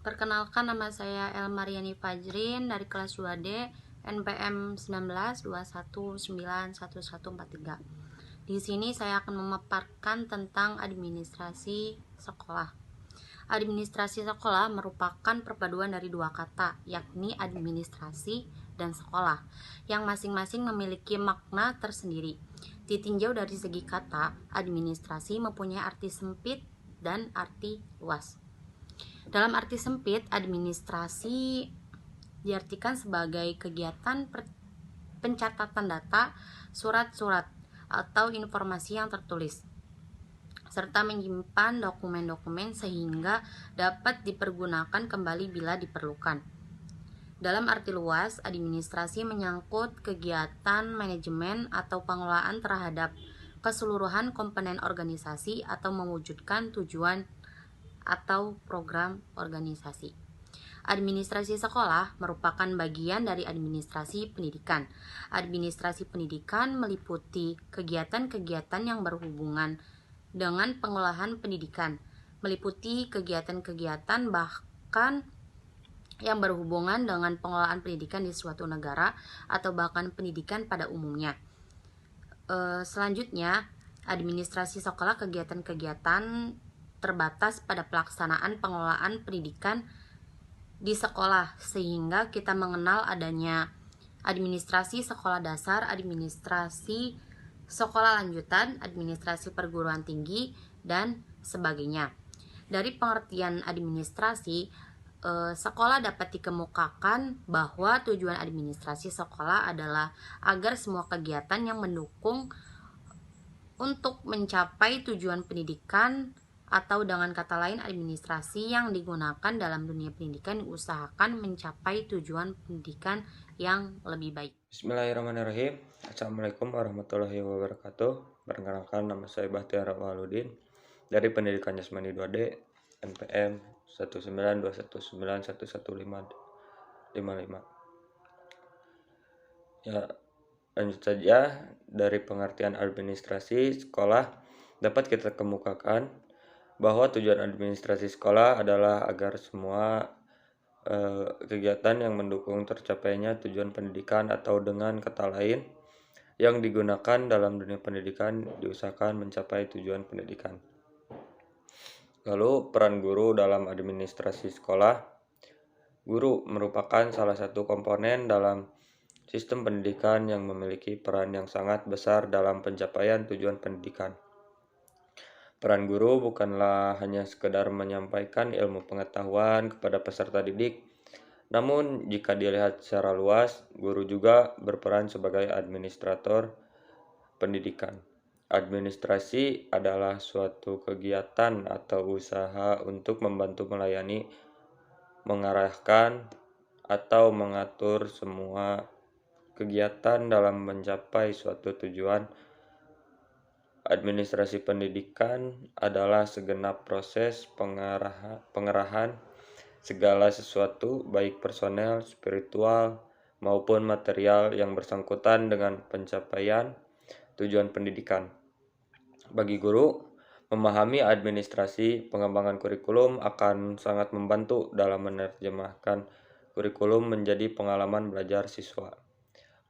Perkenalkan, nama saya Elmariani Fajrin dari kelas 2D, NPM 1921911143. Di sini saya akan memaparkan tentang administrasi sekolah. Administrasi sekolah merupakan perpaduan dari dua kata, yakni administrasi dan sekolah, yang masing-masing memiliki makna tersendiri. Ditinjau dari segi kata, administrasi mempunyai arti sempit dan arti luas. Dalam arti sempit, administrasi diartikan sebagai kegiatan pencatatan data, surat-surat, atau informasi yang tertulis, serta menyimpan dokumen-dokumen sehingga dapat dipergunakan kembali bila diperlukan. Dalam arti luas, administrasi menyangkut kegiatan manajemen atau pengelolaan terhadap keseluruhan komponen organisasi atau mewujudkan tujuan atau program organisasi. Administrasi sekolah merupakan bagian dari administrasi pendidikan. Administrasi pendidikan meliputi kegiatan-kegiatan yang berhubungan dengan pengolahan pendidikan, meliputi kegiatan-kegiatan bahkan yang berhubungan dengan pengelolaan pendidikan di suatu negara atau bahkan pendidikan pada umumnya. Selanjutnya, administrasi sekolah kegiatan-kegiatan terbatas pada pelaksanaan pengelolaan pendidikan di sekolah, sehingga kita mengenal adanya administrasi sekolah dasar, administrasi sekolah lanjutan, administrasi perguruan tinggi, dan sebagainya. Dari pengertian administrasi, sekolah dapat dikemukakan bahwa tujuan administrasi sekolah adalah agar semua kegiatan yang mendukung untuk mencapai tujuan pendidikan, atau dengan kata lain, administrasi yang digunakan dalam dunia pendidikan diusahakan mencapai tujuan pendidikan yang lebih baik. Bismillahirrahmanirrahim. Assalamualaikum warahmatullahi wabarakatuh. Perkenalkan, nama saya Bahtiar Awaludin dari Pendidikan Jasmani 2D, NPM 19219111555. Ya, lanjut saja. Dari pengertian administrasi sekolah dapat kita kemukakan bahwa tujuan administrasi sekolah adalah agar semua kegiatan yang mendukung tercapainya tujuan pendidikan, atau dengan kata lain yang digunakan dalam dunia pendidikan diusahakan mencapai tujuan pendidikan. Lalu, peran guru dalam administrasi sekolah. Guru merupakan salah satu komponen dalam sistem pendidikan yang memiliki peran yang sangat besar dalam pencapaian tujuan pendidikan. Peran guru bukanlah hanya sekedar menyampaikan ilmu pengetahuan kepada peserta didik, namun jika dilihat secara luas, guru juga berperan sebagai administrator pendidikan. Administrasi adalah suatu kegiatan atau usaha untuk membantu melayani, mengarahkan, atau mengatur semua kegiatan dalam mencapai suatu tujuan. Administrasi pendidikan adalah segenap proses pengerahan segala sesuatu, baik personel, spiritual, maupun material yang bersangkutan dengan pencapaian tujuan pendidikan. Bagi guru, memahami administrasi pengembangan kurikulum akan sangat membantu dalam menerjemahkan kurikulum menjadi pengalaman belajar siswa.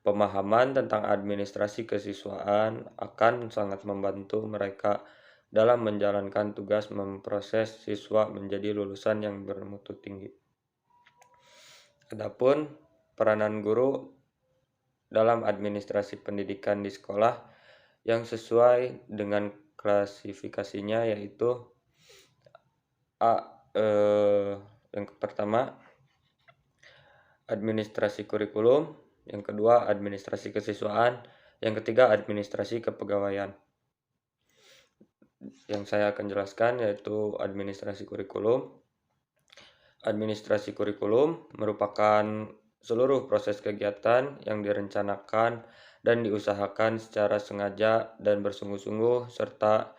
Pemahaman tentang administrasi kesiswaan akan sangat membantu mereka dalam menjalankan tugas memproses siswa menjadi lulusan yang bermutu tinggi. Adapun peranan guru dalam administrasi pendidikan di sekolah yang sesuai dengan klasifikasinya, yaitu yang pertama administrasi kurikulum, yang kedua administrasi kesiswaan, yang ketiga administrasi kepegawaian. Yang saya akan jelaskan yaitu administrasi kurikulum. Administrasi kurikulum merupakan seluruh proses kegiatan yang direncanakan dan diusahakan secara sengaja dan bersungguh-sungguh, serta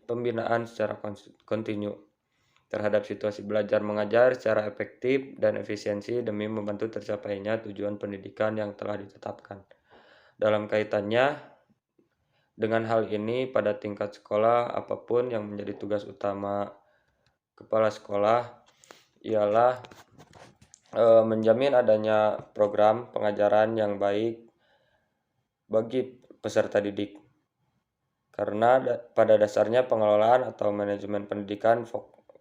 pembinaan secara kontinu terhadap situasi belajar mengajar secara efektif dan efisiensi demi membantu tercapainya tujuan pendidikan yang telah ditetapkan. Dalam kaitannya dengan hal ini, pada tingkat sekolah apapun yang menjadi tugas utama kepala sekolah ialah menjamin adanya program pengajaran yang baik bagi peserta didik. Karena pada dasarnya pengelolaan atau manajemen pendidikan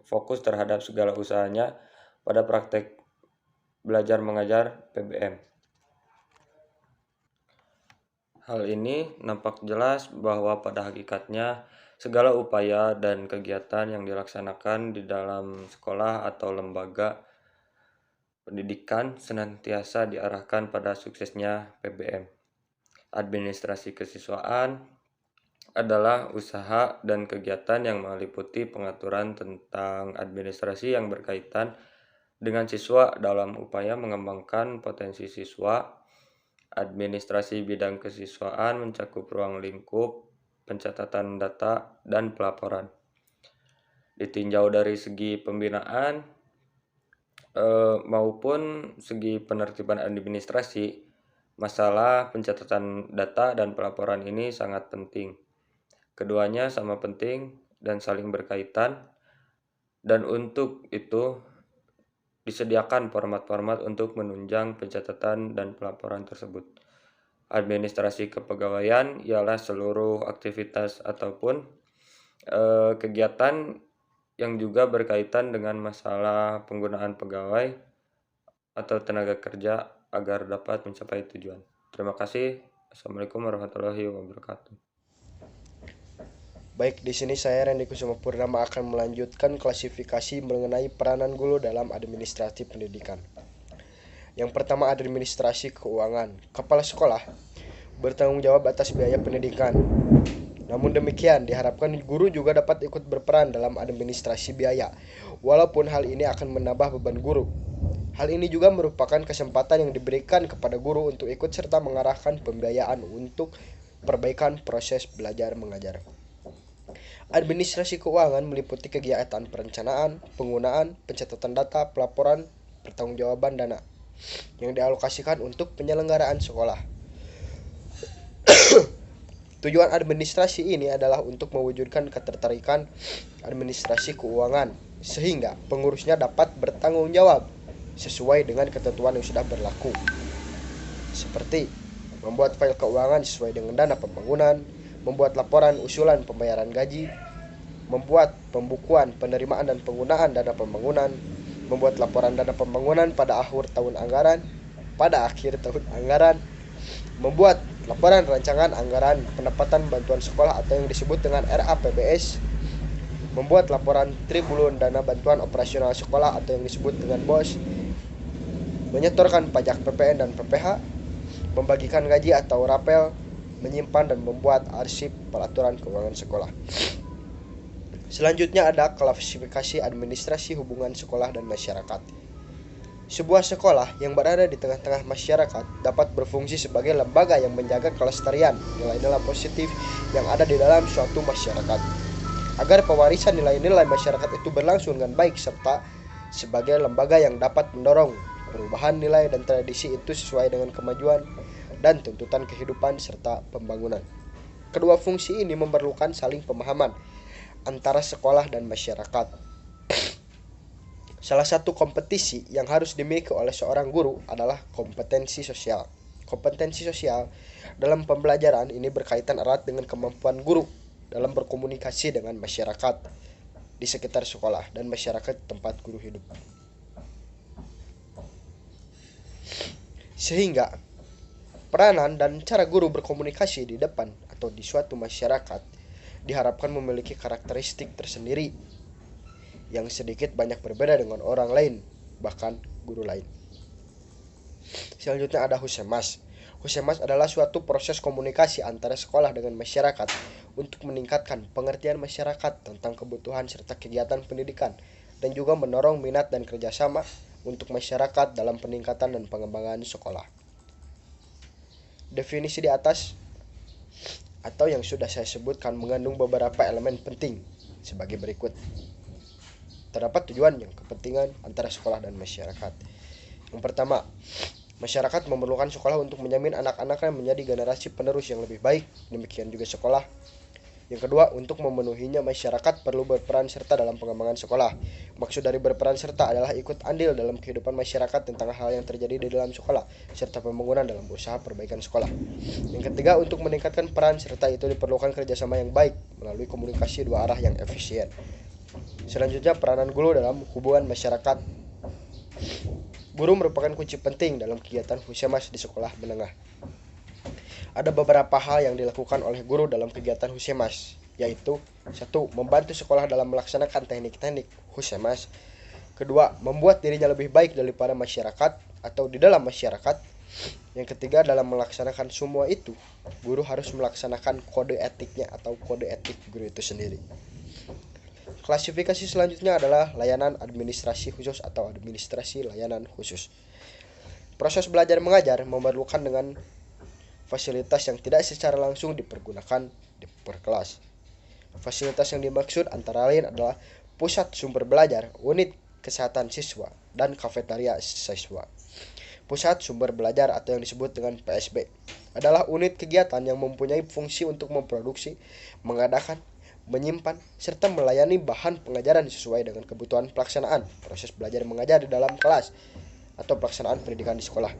fokus terhadap segala usahanya pada praktek belajar mengajar PBM. Hal ini nampak jelas bahwa pada hakikatnya segala upaya dan kegiatan yang dilaksanakan di dalam sekolah atau lembaga pendidikan senantiasa diarahkan pada suksesnya PBM. Administrasi kesiswaan adalah usaha dan kegiatan yang meliputi pengaturan tentang administrasi yang berkaitan dengan siswa dalam upaya mengembangkan potensi siswa. Administrasi bidang kesiswaan mencakup ruang lingkup, pencatatan data, dan pelaporan. Ditinjau dari segi pembinaan maupun segi penertiban administrasi, masalah pencatatan data dan pelaporan ini sangat penting. Keduanya sama penting dan saling berkaitan, dan untuk itu disediakan format-format untuk menunjang pencatatan dan pelaporan tersebut. Administrasi kepegawaian ialah seluruh aktivitas ataupun kegiatan yang juga berkaitan dengan masalah penggunaan pegawai atau tenaga kerja agar dapat mencapai tujuan. Terima kasih. Assalamualaikum warahmatullahi wabarakatuh. Baik, di sini saya Randy Kusuma Purnama akan melanjutkan klasifikasi mengenai peranan guru dalam administrasi pendidikan. Yang pertama, administrasi keuangan. Kepala sekolah bertanggung jawab atas biaya pendidikan. Namun demikian, diharapkan guru juga dapat ikut berperan dalam administrasi biaya, walaupun hal ini akan menambah beban guru. Hal ini juga merupakan kesempatan yang diberikan kepada guru untuk ikut serta mengarahkan pembiayaan untuk perbaikan proses belajar mengajar. Administrasi keuangan meliputi kegiatan perencanaan, penggunaan, pencatatan data, pelaporan, pertanggungjawaban dana yang dialokasikan untuk penyelenggaraan sekolah. Tujuan administrasi ini adalah untuk mewujudkan ketertarikan administrasi keuangan sehingga pengurusnya dapat bertanggung jawab sesuai dengan ketentuan yang sudah berlaku. Seperti membuat file keuangan sesuai dengan dana pembangunan, membuat laporan usulan pembayaran gaji, membuat pembukuan penerimaan dan penggunaan dana pembangunan, membuat laporan dana pembangunan pada akhir tahun anggaran, membuat laporan rancangan anggaran pendapatan bantuan sekolah atau yang disebut dengan RAPBS, membuat laporan tribulun dana bantuan operasional sekolah atau yang disebut dengan BOS, menyetorkan pajak PPN dan PPH, membagikan gaji atau rapel, menyimpan dan membuat arsip peraturan keuangan sekolah. Selanjutnya ada klasifikasi administrasi hubungan sekolah dan masyarakat. Sebuah sekolah yang berada di tengah-tengah masyarakat dapat berfungsi sebagai lembaga yang menjaga kelestarian nilai-nilai positif yang ada di dalam suatu masyarakat, agar pewarisan nilai-nilai masyarakat itu berlangsung dengan baik, serta sebagai lembaga yang dapat mendorong perubahan nilai dan tradisi itu sesuai dengan kemajuan dan tuntutan kehidupan serta pembangunan. Kedua fungsi ini memerlukan saling pemahaman antara sekolah dan masyarakat. Salah satu kompetisi yang harus dimiliki oleh seorang guru adalah kompetensi sosial. Kompetensi sosial dalam pembelajaran ini berkaitan erat dengan kemampuan guru dalam berkomunikasi dengan masyarakat di sekitar sekolah dan masyarakat tempat guru hidup. Sehingga peranan dan cara guru berkomunikasi di depan atau di suatu masyarakat diharapkan memiliki karakteristik tersendiri yang sedikit banyak berbeda dengan orang lain, bahkan guru lain. Selanjutnya ada Husemas. Husemas adalah suatu proses komunikasi antara sekolah dengan masyarakat untuk meningkatkan pengertian masyarakat tentang kebutuhan serta kegiatan pendidikan dan juga mendorong minat dan kerjasama untuk masyarakat dalam peningkatan dan pengembangan sekolah. Definisi di atas atau yang sudah saya sebutkan mengandung beberapa elemen penting sebagai berikut. Terdapat tujuan yang kepentingan antara sekolah dan masyarakat. Yang pertama, masyarakat memerlukan sekolah untuk menjamin anak-anaknya menjadi generasi penerus yang lebih baik. Demikian juga sekolah Yang kedua, untuk memenuhinya masyarakat perlu berperan serta dalam pengembangan sekolah. Maksud dari berperan serta adalah ikut andil dalam kehidupan masyarakat tentang hal yang terjadi di dalam sekolah, serta pembangunan dalam usaha perbaikan sekolah. Yang ketiga, untuk meningkatkan peran serta itu diperlukan kerjasama yang baik melalui komunikasi dua arah yang efisien. Selanjutnya, peranan guru dalam hubungan masyarakat. Guru merupakan kunci penting dalam kegiatan Husemas di sekolah menengah. Ada beberapa hal yang dilakukan oleh guru dalam kegiatan Husemas, yaitu 1. Membantu sekolah dalam melaksanakan teknik-teknik Husemas. Kedua, membuat dirinya lebih baik daripada masyarakat atau di dalam masyarakat. Yang ketiga, dalam melaksanakan semua itu, guru harus melaksanakan kode etiknya atau kode etik guru itu sendiri. Klasifikasi selanjutnya adalah layanan administrasi khusus atau administrasi layanan khusus. Proses belajar mengajar memerlukan dengan fasilitas yang tidak secara langsung dipergunakan di perkelas. Fasilitas yang dimaksud antara lain adalah pusat sumber belajar, unit kesehatan siswa, dan kafetaria siswa. Pusat sumber belajar atau yang disebut dengan PSB adalah unit kegiatan yang mempunyai fungsi untuk memproduksi, mengadakan, menyimpan, serta melayani bahan pengajaran sesuai dengan kebutuhan pelaksanaan proses belajar mengajar di dalam kelas atau pelaksanaan pendidikan di sekolah.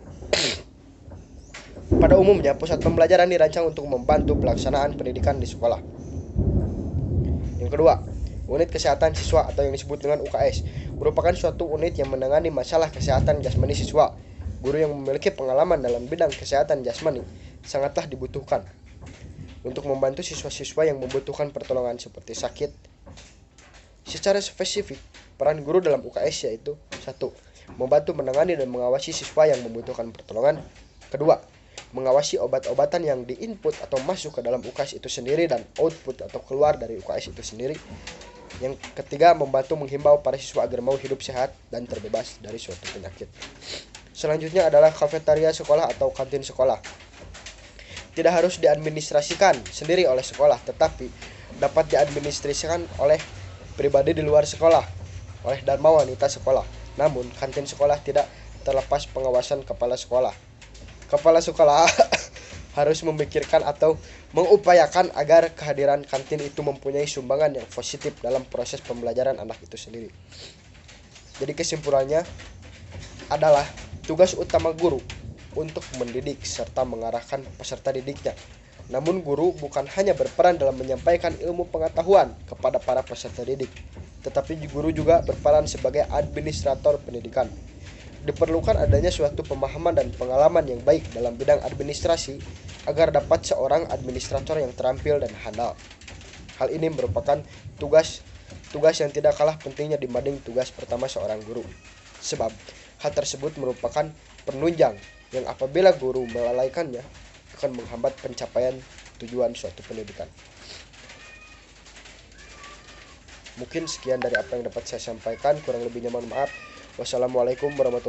Pada umumnya, pusat pembelajaran dirancang untuk membantu pelaksanaan pendidikan di sekolah. Yang kedua, unit kesehatan siswa atau yang disebut dengan UKS merupakan suatu unit yang menangani masalah kesehatan jasmani siswa. Guru yang memiliki pengalaman dalam bidang kesehatan jasmani sangatlah dibutuhkan untuk membantu siswa-siswa yang membutuhkan pertolongan seperti sakit. Secara spesifik, peran guru dalam UKS yaitu 1. Membantu menangani dan mengawasi siswa yang membutuhkan pertolongan. Kedua, mengawasi obat-obatan yang diinput atau masuk ke dalam UKS itu sendiri dan output atau keluar dari UKS itu sendiri. Yang ketiga, membantu menghimbau para siswa agar mau hidup sehat dan terbebas dari suatu penyakit. Selanjutnya adalah kafetaria sekolah atau kantin sekolah. Tidak harus diadministrasikan sendiri oleh sekolah, tetapi dapat diadministrasikan oleh pribadi di luar sekolah, oleh dharma wanita sekolah. Namun, kantin sekolah tidak terlepas pengawasan kepala sekolah. Kepala sekolah harus memikirkan atau mengupayakan agar kehadiran kantin itu mempunyai sumbangan yang positif dalam proses pembelajaran anak itu sendiri. Jadi kesimpulannya adalah tugas utama guru untuk mendidik serta mengarahkan peserta didiknya. Namun guru bukan hanya berperan dalam menyampaikan ilmu pengetahuan kepada para peserta didik, tetapi guru juga berperan sebagai administrator pendidikan. Diperlukan adanya suatu pemahaman dan pengalaman yang baik dalam bidang administrasi agar dapat seorang administrator yang terampil dan handal. Hal ini merupakan tugas yang tidak kalah pentingnya dibanding tugas pertama seorang guru. Sebab hal tersebut merupakan penunjang yang apabila guru melalaikannya akan menghambat pencapaian tujuan suatu pendidikan. Mungkin sekian dari apa yang dapat saya sampaikan, kurang lebihnya mohon maaf. Wassalamualaikum warahmatullahi wabarakatuh.